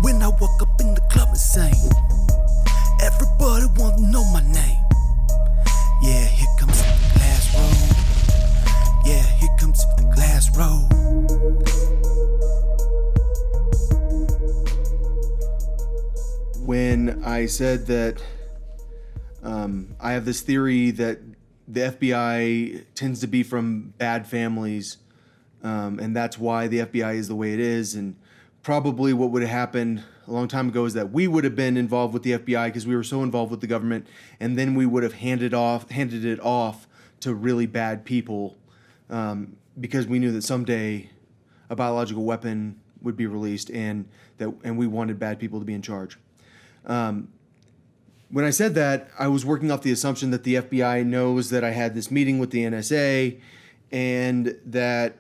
When I walk up in the club and sing, everybody want to know my name. Yeah, here comes the glass road. Yeah, here comes the glass road. When I said that I have this theory that the FBI tends to be from bad families, and that's why the FBI is the way it is, and probably what would have happened a long time ago is that we would have been involved with the FBI because we were so involved with the government, and then we would have handed it off to really bad people, because we knew that someday a biological weapon would be released, and we wanted bad people to be in charge. When I said that, I was working off the assumption that the FBI knows that I had this meeting with the NSA, and that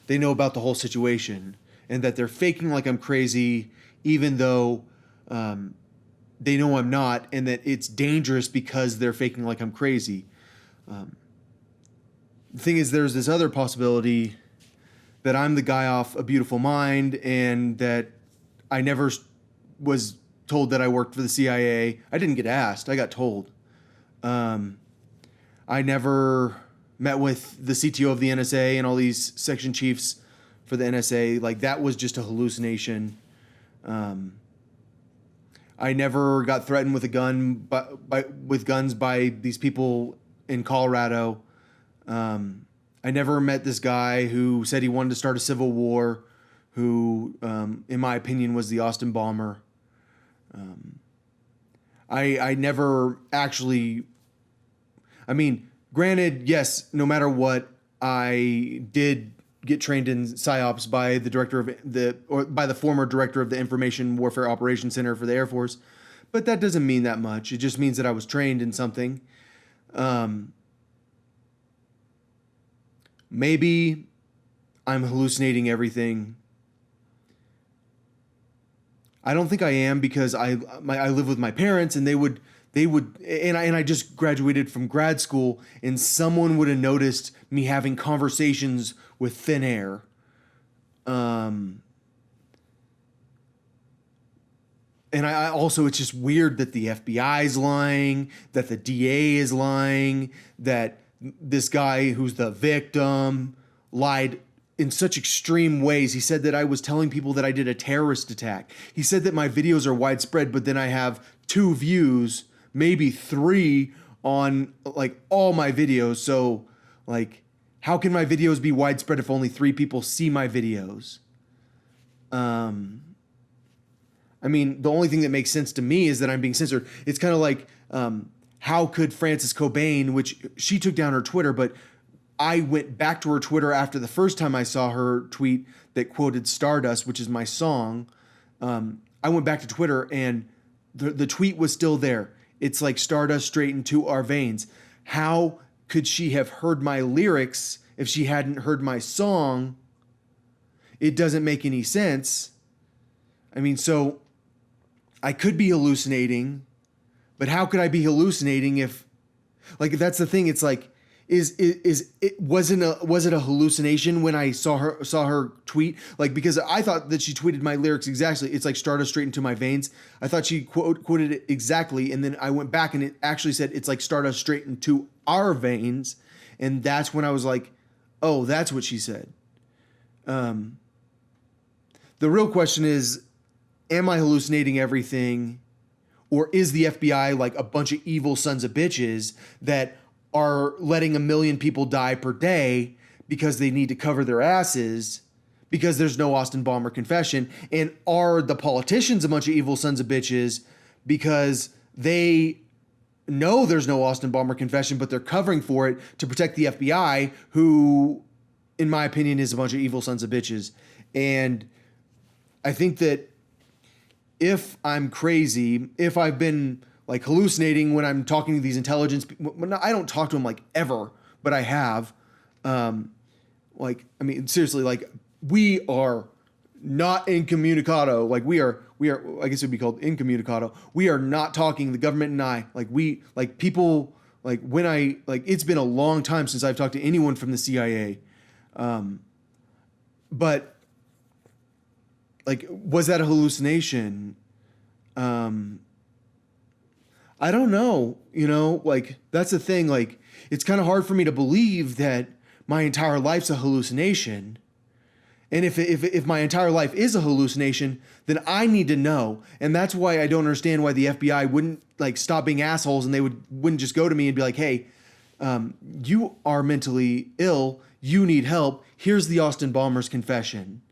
they know about the whole situation, and that they're faking like I'm crazy, even though they know I'm not, and that it's dangerous because they're faking like I'm crazy. The thing is, there's this other possibility that I'm the guy off A Beautiful Mind, and that I never was told that I worked for the CIA. I didn't get asked. I got told. I never met with the CTO of the NSA and all these section chiefs for the NSA. Like, that was just a hallucination. I never got threatened with a gun with guns by these people in Colorado. I never met this guy who said he wanted to start a civil war, who, in my opinion, was the Austin bomber. I never actually, I mean, granted, yes, no matter what, I did get trained in PsyOps by by the former director of the Information Warfare Operations Center for the Air Force, but that doesn't mean that much. It just means that I was trained in something. Maybe I'm hallucinating everything. I don't think I am, because I live with my parents, and I just graduated from grad school, and someone would have noticed me having conversations with thin air. And I also, it's just weird that the FBI is lying, that the DA is lying, that this guy who's the victim lied in such extreme ways. He said that I was telling people that I did a terrorist attack. He said that my videos are widespread, but then I have 2 views, maybe 3 on like all my videos. So like, how can my videos be widespread if only 3 people see my videos? I mean, the only thing that makes sense to me is that I'm being censored. It's kind of like, how could Frances Cobain, which she took down her Twitter, but I went back to her Twitter after the first time I saw her tweet that quoted Stardust, which is my song. I went back to Twitter, and the tweet was still there. It's like Stardust straight into our veins. How could she have heard my lyrics if she hadn't heard my song? It doesn't make any sense. I mean, so I could be hallucinating, but how could I be hallucinating if, like, that's the thing. It's like, was it a hallucination when I saw her tweet? Like, because I thought that she tweeted my lyrics exactly. It's like Stardust straight into my veins. I thought she quoted it exactly, and then I went back and it actually said it's like Stardust straight into our veins, and that's when I was like, oh, that's what she said. The real question is, am I hallucinating everything, or is the FBI like a bunch of evil sons of bitches that are letting 1 million people die per day because they need to cover their asses because there's no Austin bomber confession? And are the politicians a bunch of evil sons of bitches because they know there's no Austin bomber confession, but they're covering for it to protect the FBI, who, in my opinion, is a bunch of evil sons of bitches? And I think that if I'm crazy, if I've been like hallucinating when I'm talking to these intelligence people, I don't talk to them like ever, but I have. Like, I mean, seriously, like, we are not incommunicado. Like, we are, I guess it would be called incommunicado. We are not talking, the government and I, like people, like when it's been a long time since I've talked to anyone from the CIA. But like, was that a hallucination? I don't know, like, that's the thing. Like, it's kind of hard for me to believe that my entire life's a hallucination. And if my entire life is a hallucination, then I need to know. And that's why I don't understand why the FBI wouldn't like stop being assholes, and they wouldn't just go to me and be like, hey, you are mentally ill. You need help. Here's the Austin Bomber's confession.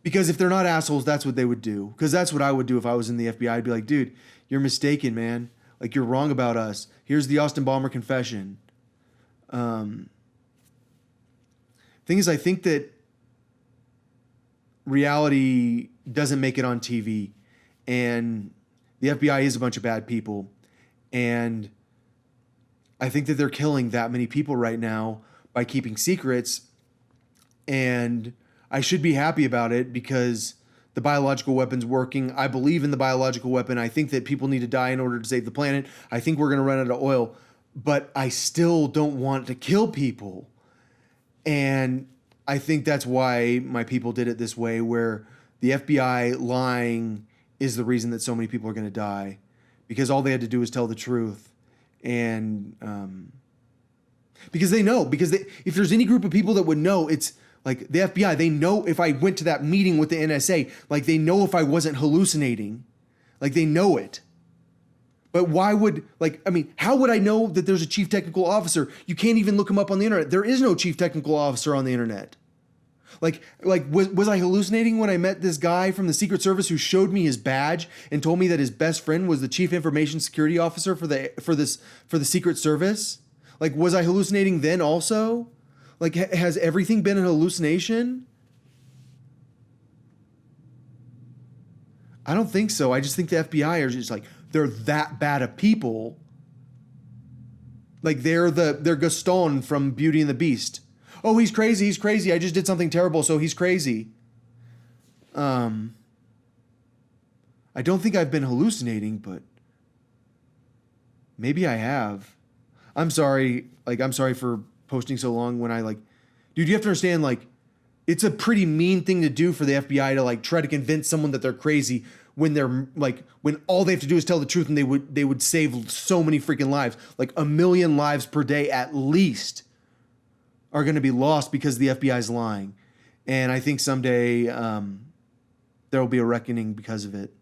Because if they're not assholes, that's what they would do. Because that's what I would do if I was in the FBI. I'd be like, dude, you're mistaken, man. Like, you're wrong about us. Here's the Austin Bomber confession. Thing is, I think that reality doesn't make it on TV, and the FBI is a bunch of bad people, and I think that they're killing that many people right now by keeping secrets, and I should be happy about it because the biological weapon's working. I believe in the biological weapon. I think that people need to die in order to save the planet. I think we're going to run out of oil, but I still don't want to kill people. And I think that's why my people did it this way, where the FBI lying is the reason that so many people are going to die, because all they had to do was tell the truth. And because they know, if there's any group of people that would know, it's like the FBI. They know if I went to that meeting with the NSA, like they know if I wasn't hallucinating, like they know it. But why would, how would I know that there's a chief technical officer? You can't even look him up on the internet. There is no chief technical officer on the internet. Was I hallucinating when I met this guy from the Secret Service who showed me his badge and told me that his best friend was the chief information security officer for the Secret Service? Like, was I hallucinating then also? Like, has everything been a hallucination? I don't think so. I just think the FBI are just like, they're that bad of people. Like, they're Gaston from Beauty and the Beast. Oh, he's crazy. I just did something terrible, so he's crazy. I don't think I've been hallucinating, but maybe I have. I'm sorry. I'm sorry for posting so long when dude, you have to understand, it's a pretty mean thing to do for the FBI to try to convince someone that they're crazy when they're when all they have to do is tell the truth, and they would save so many freaking lives. 1 million lives per day at least are going to be lost because the FBI is lying. And I think someday there will be a reckoning because of it.